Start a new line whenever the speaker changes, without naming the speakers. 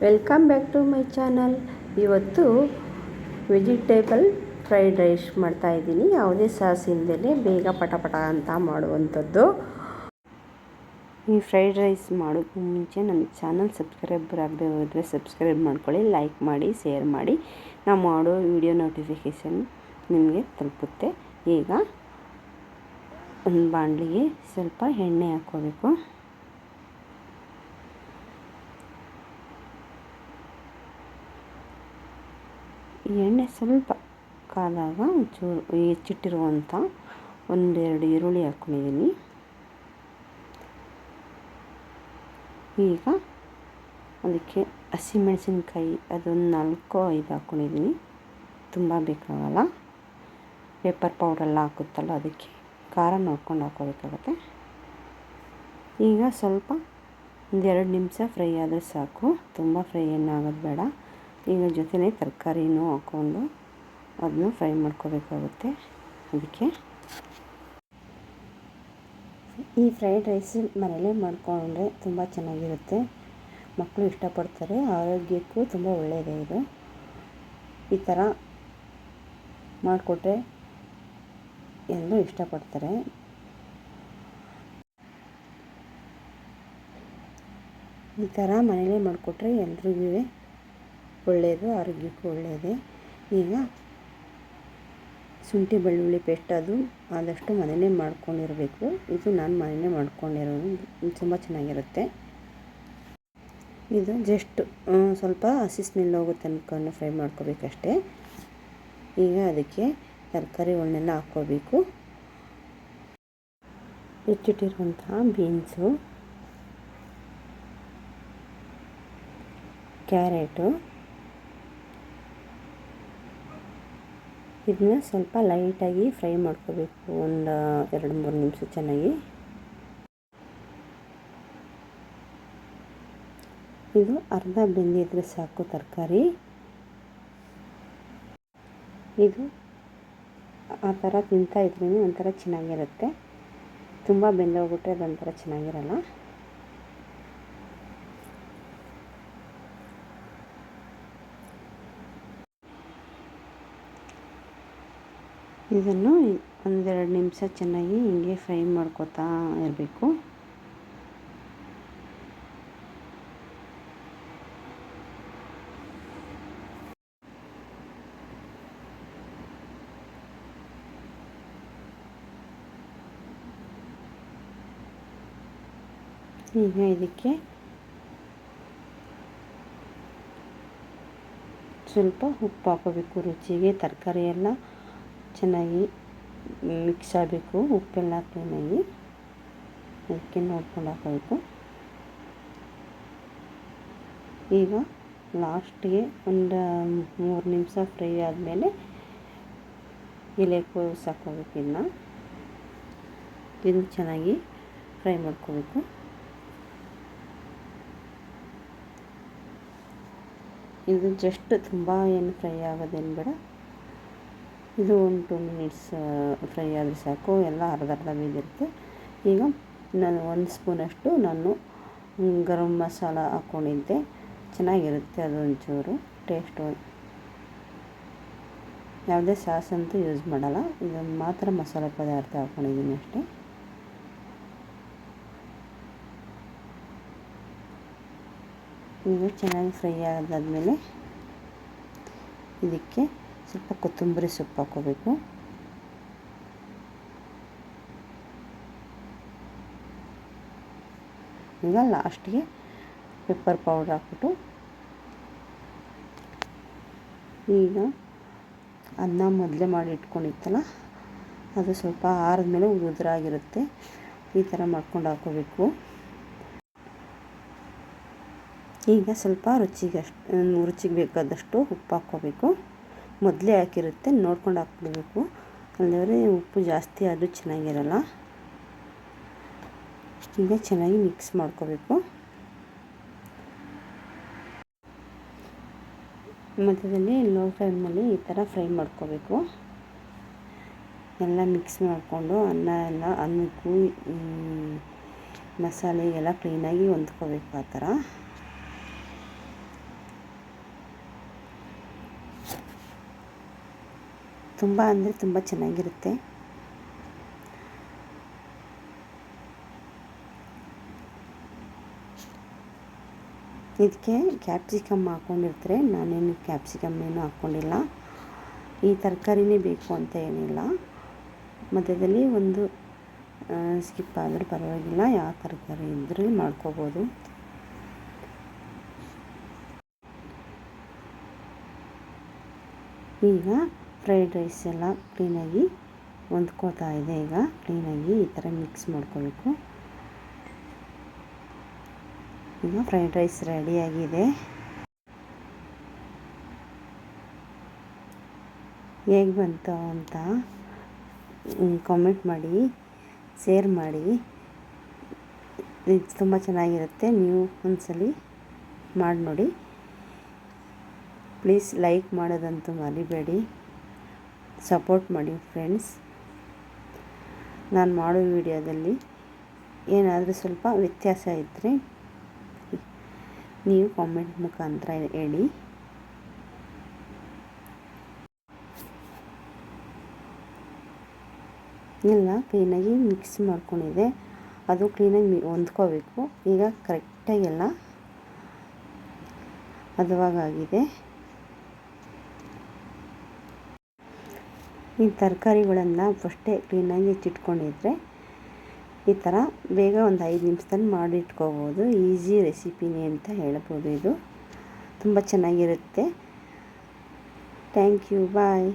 Welcome back to my channel. ಇವತ್ತು vegetable fried rice ಮಾಡ್ತಾಯಿದ್ದೀನಿ. ಯಾವುದೇ ಸಾಸ್ ಇಲ್ಲದೇ ಬೇಗ ಪಟ ಅಂತ ಮಾಡುವಂಥದ್ದು. ಈ ಫ್ರೈಡ್ ರೈಸ್ ಮಾಡೋಕ್ಕೂ ಮುಂಚೆ ನನ್ನ ಚಾನಲ್ ಸಬ್ಸ್ಕ್ರೈಬರ್ ಆಗದೆ ಹೋದರೆ ಸಬ್ಸ್ಕ್ರೈಬ್ ಮಾಡ್ಕೊಳ್ಳಿ, ಲೈಕ್ ಮಾಡಿ, ಶೇರ್ ಮಾಡಿ. ನಾವು ಮಾಡೋ ವಿಡಿಯೋ ನೋಟಿಫಿಕೇಷನ್ ನಿಮಗೆ ತಲುಪುತ್ತೆ. ಈಗ ಒಂದು ಬಾಣಲಿಗೆ ಸ್ವಲ್ಪ ಎಣ್ಣೆ ಹಾಕ್ಕೋಬೇಕು. ಎಣ್ಣೆ ಸ್ವಲ್ಪ ಕಾದಾಗ ಒಂಚೂರು ಹೆಚ್ಚಿಟ್ಟಿರುವಂಥ ಒಂದೆರಡು ಈರುಳ್ಳಿ ಹಾಕ್ಕೊಂಡಿದ್ದೀನಿ. ಈಗ ಅದಕ್ಕೆ ಹಸಿಮೆಣಸಿನ್ಕಾಯಿ ಅದೊಂದು 4-5 ಹಾಕ್ಕೊಂಡಿದ್ದೀನಿ. ತುಂಬ ಬೇಕಾಗಲ್ಲ, ಪೆಪ್ಪರ್ ಪೌಡ್ರೆಲ್ಲ ಹಾಕುತ್ತಲ್ಲ ಅದಕ್ಕೆ ಖಾರ ನೋಡ್ಕೊಂಡು ಹಾಕ್ಕೋಬೇಕಾಗತ್ತೆ. ಈಗ ಸ್ವಲ್ಪ 1-2 ನಿಮಿಷ ಫ್ರೈ ಆದರೆ ಸಾಕು, ತುಂಬ ಫ್ರೈ ಏನಾಗೋದು ಬೇಡ. ಈಗ ಜೊತೆನೇ ತರಕಾರಿನೂ ಹಾಕ್ಕೊಂಡು ಅದನ್ನು ಫ್ರೈ ಮಾಡ್ಕೋಬೇಕಾಗುತ್ತೆ. ಅದಕ್ಕೆ ಈ ಫ್ರೈಡ್ ರೈಸ್ ಮನೇಲೇ ಮಾಡಿಕೊಂಡ್ರೆ ತುಂಬ ಚೆನ್ನಾಗಿರುತ್ತೆ. ಮಕ್ಕಳು ಇಷ್ಟಪಡ್ತಾರೆ, ಆರೋಗ್ಯಕ್ಕೂ ತುಂಬ ಒಳ್ಳೆಯದೇ ಇದು. ಈ ಥರ ಮಾಡಿಕೊಟ್ರೆ ಎಲ್ಲರೂ ಇಷ್ಟಪಡ್ತಾರೆ. ಈ ಥರ ಮನೇಲೇ ಮಾಡಿಕೊಟ್ರೆ ಎಲ್ರಿಗೂ ಒಳ್ಳೆಯದು, ಆರೋಗ್ಯಕ್ಕೂ ಒಳ್ಳೆಯದೇ. ಈಗ ಶುಂಠಿ ಬೆಳ್ಳುಳ್ಳಿ ಪೇಸ್ಟ್ ಅದು ಆದಷ್ಟು ಮನೆಯೇ ಮಾಡ್ಕೊಂಡಿರಬೇಕು. ಇದು ನಾನು ಮನೆಯೇ ಮಾಡ್ಕೊಂಡಿರೋದು, ತುಂಬ ಚೆನ್ನಾಗಿರುತ್ತೆ. ಇದು ಜಸ್ಟ್ ಸ್ವಲ್ಪ ಹಸಿ ಸ್ಮೆಲ್ ಹೋಗೋ ತನಕ ಫ್ರೈ ಮಾಡ್ಕೋಬೇಕಷ್ಟೇ. ಈಗ ಅದಕ್ಕೆ ತರಕಾರಿಗಳನ್ನೆಲ್ಲ ಹಾಕ್ಕೋಬೇಕು. ಹೆಚ್ಚಿಟ್ಟಿರುವಂತಹ ಬೀನ್ಸು, ಕ್ಯಾರೆಟು, ಇದನ್ನ ಸ್ವಲ್ಪ ಲೈಟಾಗಿ ಫ್ರೈ ಮಾಡ್ಕೋಬೇಕು. ಒಂದು 2-3 ನಿಮಿಷ ಚೆನ್ನಾಗಿ. ಇದು ಅರ್ಧ ಬೆಂದಿದ್ರೆ ಸಾಕು ತರಕಾರಿ. ಇದು ಆ ಥರ ತಿಂತಾಯಿದ್ರೂ ಒಂಥರ ಚೆನ್ನಾಗಿರುತ್ತೆ. ತುಂಬ ಬೆಂದೋಗ್ಬಿಟ್ರೆ ಅದೊಂಥರ ಚೆನ್ನಾಗಿರಲ್ಲ. ಇದನ್ನು 1-2 ನಿಮಿಷ ಚೆನ್ನಾಗಿ ಹೀಗೆ ಫ್ರೈ ಮಾಡ್ಕೊತಾ ಇರಬೇಕು. ಈಗ ಇದಕ್ಕೆ ಸ್ವಲ್ಪ ಉಪ್ಪು ಹಾಕೋಬೇಕು ರುಚಿಗೆ. ತರಕಾರಿ ಎಲ್ಲ ಚೆನ್ನಾಗಿ ಮಿಕ್ಸ್ ಆಗಬೇಕು, ಉಪ್ಪೆಲ್ಲ ಕ್ಲೀನಾಗಿ, ಅದಕ್ಕೆ ನೋಡ್ಕೊಂಡು ಹಾಕೋಬೇಕು. ಈಗ ಲಾಸ್ಟಿಗೆ ಒಂದು 3 ನಿಮಿಷ ಫ್ರೈ ಆದಮೇಲೆ ಎಲೆಕೋಸು ಹಾಕ್ಕೋಬೇಕು. ಇದನ್ನು ಚೆನ್ನಾಗಿ ಫ್ರೈ ಮಾಡ್ಕೋಬೇಕು. ಇದು ಜಸ್ಟ್ ತುಂಬ ಏನು ಫ್ರೈ ಆಗೋದೇನು ಬೇಡ. ಇದು ಒಂದು 2 ಮಿನಿಟ್ಸ್ ಫ್ರೈ ಆದರೆ ಸಾಕು, ಎಲ್ಲ ಅರ್ಧ ಬೇದಿರುತ್ತೆ. ಈಗ ನಾನು 1 ಸ್ಪೂನಷ್ಟು ಗರಂ ಮಸಾಲ ಹಾಕ್ಕೊಂಡಿದ್ದೆ, ಚೆನ್ನಾಗಿರುತ್ತೆ ಅದು ಒಂಚೂರು ಟೇಸ್ಟು. ಯಾವುದೇ ಸಾಸ್ ಅಂತೂ ಯೂಸ್ ಮಾಡಲ್ಲ, ಇದೊಂದು ಮಾತ್ರ ಮಸಾಲೆ ಪದಾರ್ಥ ಹಾಕ್ಕೊಂಡಿದ್ದೀನಿ ಅಷ್ಟೇ. ಇದು ಚೆನ್ನಾಗಿ ಫ್ರೈ ಆದಾದಮೇಲೆ ಇದಕ್ಕೆ ಸ್ವಲ್ಪ ಕೊತ್ತಂಬರಿ ಸೊಪ್ಪು ಹಾಕ್ಕೋಬೇಕು. ಈಗ ಲಾಸ್ಟಿಗೆ ಪೆಪ್ಪರ್ ಪೌಡ್ರ್ ಹಾಕ್ಬಿಟ್ಟು, ಈಗ ಅನ್ನ ಮೊದಲೇ ಮಾಡಿ ಇಟ್ಕೊಂಡಿತ್ತಲ್ಲ ಅದು ಸ್ವಲ್ಪ ಆರಿದ್ಮೇಲೆ ಉದುರಾಗಿರುತ್ತೆ. ಈ ಥರ ಮಾಡ್ಕೊಂಡು ಹಾಕ್ಕೋಬೇಕು. ಈಗ ಸ್ವಲ್ಪ ರುಚಿಗೆ ಬೇಕಾದಷ್ಟು ಉಪ್ಪು ಹಾಕ್ಕೋಬೇಕು. ಮೊದಲೇ ಹಾಕಿರುತ್ತೆ, ನೋಡ್ಕೊಂಡು ಹಾಕ್ಬಿಡ್ಬೇಕು, ಅಲ್ಲದ್ರೆ ಉಪ್ಪು ಜಾಸ್ತಿ ಆದರೂ ಚೆನ್ನಾಗಿರಲ್ಲ. ಈಗ ಚೆನ್ನಾಗಿ ಮಿಕ್ಸ್ ಮಾಡ್ಕೋಬೇಕು. ಮಧ್ಯದಲ್ಲಿ ಲೋ ಫ್ಲೇಮ್ನಲ್ಲಿ ಈ ಥರ ಫ್ರೈ ಮಾಡ್ಕೋಬೇಕು. ಎಲ್ಲ ಮಿಕ್ಸ್ ಮಾಡಿಕೊಂಡು ಅನ್ನಕ್ಕೂ ಮಸಾಲೆಗೆಲ್ಲ ಕ್ಲೀನಾಗಿ ಹೊಂದ್ಕೋಬೇಕು. ಆ ಥರ ತುಂಬ ಅಂದರೆ ತುಂಬ ಚೆನ್ನಾಗಿರುತ್ತೆ. ಇದಕ್ಕೆ ಕ್ಯಾಪ್ಸಿಕಮ್ ಹಾಕ್ಕೊಂಡಿರ್ತಾರೆ, ನಾನೇನು ಕ್ಯಾಪ್ಸಿಕಮ್ ಏನು ಹಾಕ್ಕೊಂಡಿಲ್ಲ. ಈ ತರಕಾರಿನೇ ಬೇಕು ಅಂತ ಏನಿಲ್ಲ, ಮಧ್ಯದಲ್ಲಿ ಒಂದು ಸ್ಕಿಪ್ ಆದರೂ ಪರವಾಗಿಲ್ಲ, ಯಾವ ತರಕಾರಿ ಇದ್ದರೂ ಮಾಡ್ಕೋಬೋದು. ಈಗ ಫ್ರೈಡ್ ರೈಸ್ ಎಲ್ಲ ಕ್ಲೀನಾಗಿ ಹೊಂದ್ಕೋತಾ ಇದೆ. ಈಗ ಕ್ಲೀನಾಗಿ ಈ ಥರ ಮಿಕ್ಸ್ ಮಾಡ್ಕೋಬೇಕು. ಈಗ ಫ್ರೈಡ್ ರೈಸ್ ರೆಡಿಯಾಗಿದೆ. ಹೇಗೆ ಬಂತು ಅಂತ ಕಾಮೆಂಟ್ ಮಾಡಿ, ಶೇರ್ ಮಾಡಿ. ಇದು ತುಂಬ ಚೆನ್ನಾಗಿರುತ್ತೆ, ನೀವು ಒಂದ್ಸಲಿ ಮಾಡಿ ನೋಡಿ. ಪ್ಲೀಸ್ ಲೈಕ್ ಮಾಡೋದಂತೂ ಮರಿಬೇಡಿ, ಸಪೋರ್ಟ್ ಮಾಡಿ ಫ್ರೆಂಡ್ಸ್. ನಾನು ಮಾಡೋ ವಿಡಿಯೋದಲ್ಲಿ ಏನಾದರೂ ಸ್ವಲ್ಪ ವ್ಯತ್ಯಾಸ ಇದ್ದರೆ ನೀವು ಕಾಮೆಂಟ್ ಮುಖಾಂತರ ಹೇಳಿ. ಎಲ್ಲ ಕ್ಲೀನಾಗಿ ಮಿಕ್ಸ್ ಮಾಡ್ಕೊಂಡಿದೆ, ಅದು ಕ್ಲೀನಾಗಿ ಹೊಂದ್ಕೋಬೇಕು. ಈಗ ಕರೆಕ್ಟಾಗಿ ಎಲ್ಲ ಹದವಾಗಿದೆ. ಈ ತರಕಾರಿಗಳನ್ನು ಫಸ್ಟೇ ಕ್ಲೀನಾಗಿ ಹೆಚ್ಚಿಟ್ಕೊಂಡಿದ್ರೆ ಈ ಥರ ಬೇಗ ಒಂದು 5 ನಿಮಿಷದಲ್ಲಿ ಮಾಡಿಟ್ಕೋಬೋದು. ಈಸಿ ರೆಸಿಪಿನೇ ಅಂತ ಹೇಳ್ಬೋದು. ಇದು ತುಂಬ ಚೆನ್ನಾಗಿರುತ್ತೆ. Thank you, bye.